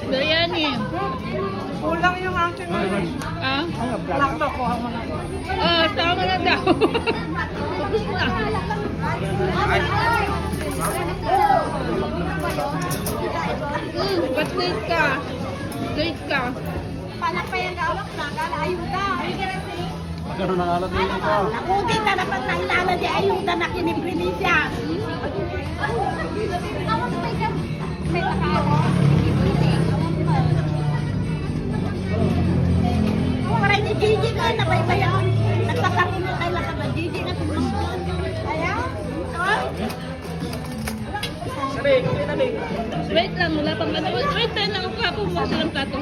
Biryani. Kulang yung aking Ah? lakto ko. Tama na daw. Tapos na. Ba't late ka? Late ka. Panak pa yung gawak na, kala ayuda. Magkaroon ng alat din ito. Nakudin na naman ng lala di ayuda na kiniprinisya. May nakaro. Maray ni Gigi ka, nabaybayan. Nagkakaroon na kayo lang na Gigi na tumulong. Kaya? Wait lang, wala pang ano. Wait lang, ako kapumo silang plato.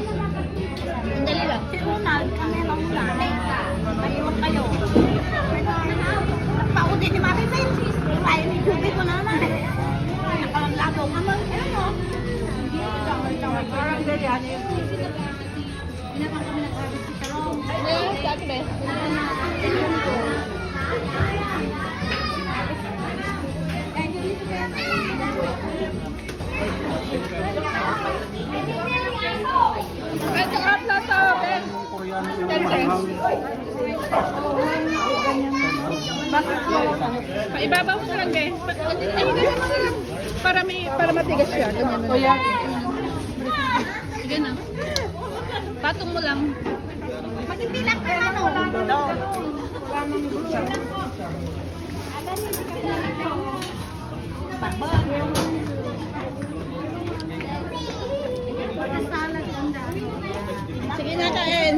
Dali lang. Si Ronald, kami lang lang. Mayroon kayo. Nagpaudin ni Mami Faye. Kaya ni Juby ko naman. Nakalaglago ka man. Ano mo? Parang biryani. Ngayon, sabi ba? Ay, saka plato, Ben. Paibabaw mo lang, Ben. Ay, ganyan mo lang. Para matigas siya. Ganyan mo lang. Sige na. Patong mo lang. Magtitilak ka na, no? Sige na, kain.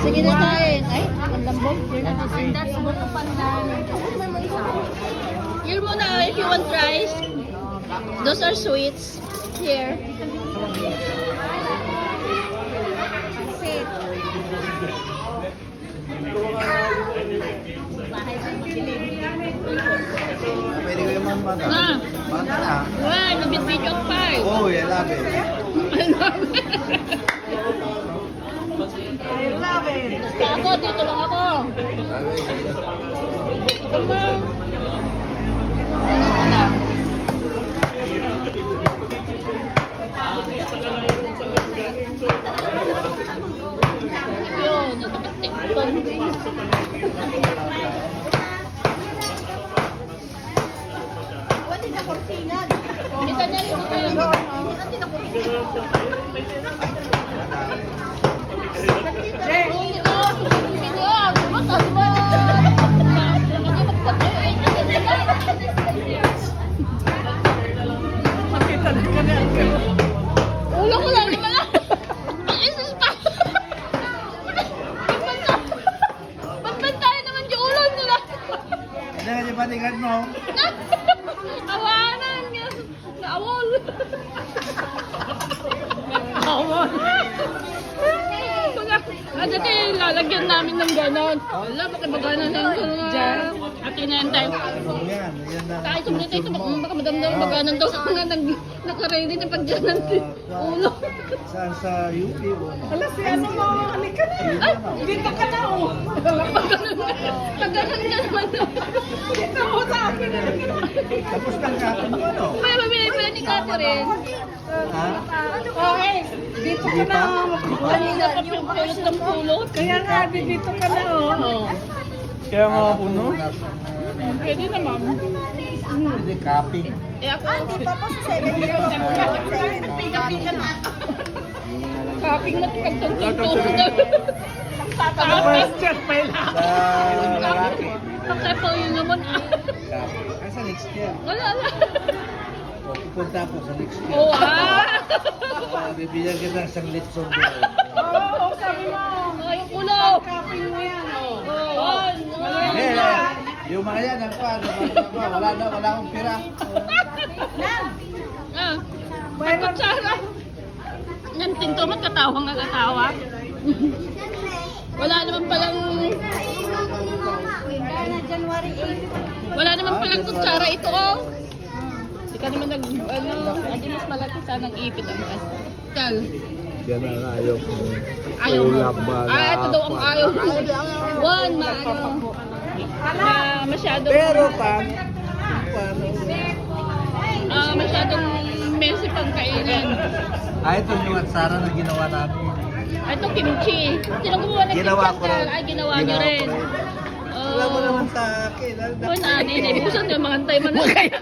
Sige na, kain. Ay, ang lambot. Here muna, if you want rice. Those are sweets. Here. Pwede ko yung mamata. Na. Bata na. Wow, nabit-video pa eh. Oh, I love it. I love it. Ako, dito lang ako. Come on. Yun, nakatik-tikton. Pwede na kortina. Kita niya yung Pwede na kortina. Makita na ka na. Ulo ko lang, lima lang. Jesus pa. Pagbantayan naman yung ulo nila. Hindi ka di patingad mo. Awanan. Naawol. Naawol. At dati lalagyan namin ng ganon. Wala, baka maganon na yung at inentay. Ano yan? Yan na. Kahit kung dito ito, baka madamdam maganon daw na nakaready na pag dyan ng ulo. Saan sa UP? Alas, si ano mo? Halika na. Dito ka na, oh. Pagganon ka naman. Dito mo sa akin. Tapos ng kapon mo, no? May mabili pala ni Catherine. Ha? Okay, dito ka na. Kanina pa pulot ng pulot. Kaya nga, dito ka na, oh. Kaya mga puno? Pwede naman. Hindi, cupping. Eh ako, Di pa po sa 7 years. kaping na pagtong-tong daw. Question pa yun. Sa lalaki. Pagkapaw yun naman. Cupping. Sa next year. Wala. O, pupunta po sa next year. Oh, Bibigyan kita ng isang litson. Oo, sabi mo. Ay, ulo. Kaping mo yan, oh. One, Yung mga yan, ako, wala akong pira. Ah, pagkutsara. Yan, tinto mat katawa nga katawa. Wala naman palang... January 8. Wala naman palang kutsara ito, oh. Hindi ka naman hindi mas malaki sana ng ipit ang astal. Yan ang ayaw ko. Ayaw mo. Ito daw ang ayaw mo. One, masyadong... Pero paano? Masyadong messy pang kainin. Ito yung atsara na ginawa namin. Ito kimchi. Sino gumawa ng Ginawa kimchi? ko rin. Ay, ginawa niyo rin. Wala mo naman sa akin. Oh, nanay. Busan yung mga antay man na kaya.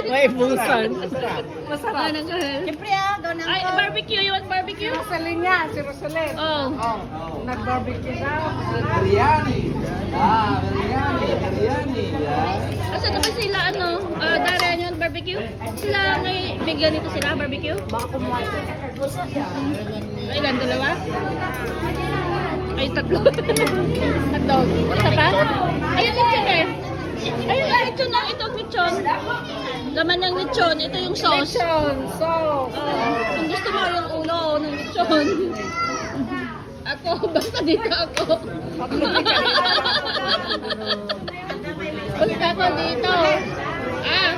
May busan. Masarap. Siyempre gaw na Ay, barbecue. You want barbecue? Rosalyn niya, si Rosalyn. Oh. Nag-barbecue daw. Biryani. Biryani. Asa naman sila, Darian yung barbecue? Sila may bigyan nito sila, barbecue? Baka kumuha ko. Ilan, dalawa? Ay, tatlo. Tatlo. Isa pa? Ayun, lechon eh. Ayun, lechon na. Ito, lechon. Laman ng lechon. Ito yung sauce. Lechon, sauce. Kung gusto mo yung ulo ng lechon. Ako, basta dito ako. Basta ako dito. Ah.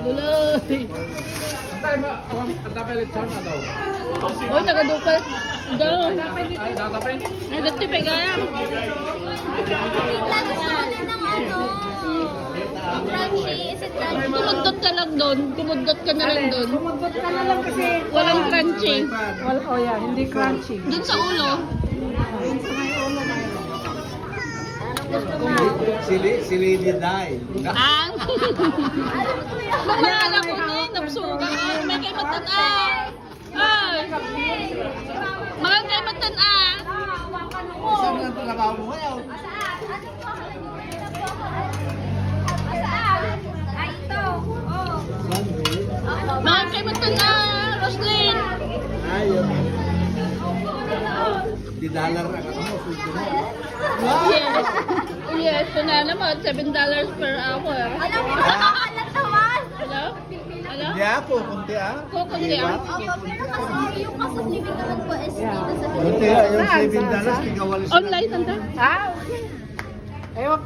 Gulay. Uy, taga-dupal. Doon. Nagdati pa gaya. Kumudot ka lang doon. Kumudot ka na lang doon. Kumudot ka na lang kasi Walang crunchy. wala, hindi crunchy. Doon sa ulo. Si Lady Dai. Ang. Mga anak ko ni, napsuga. May kay matan-ah. Ay. Mga kay matan-ah. Saan nga trabaho mo ngayon? Mga kay matan-ah. Roslyn. Ayun. Di dollar ang ano mo, sulit mo. Yes. Yes, so na naman, $7 per hour. Alam mo, nakakalatawan. Hello? Hello? Hindi ako, kunti Kukunti ah. Opo, pero kasi yung cost of living naman po is dito sa Kunti yung $7, tiga walis. Online, nanda? Ah, okay. Ewan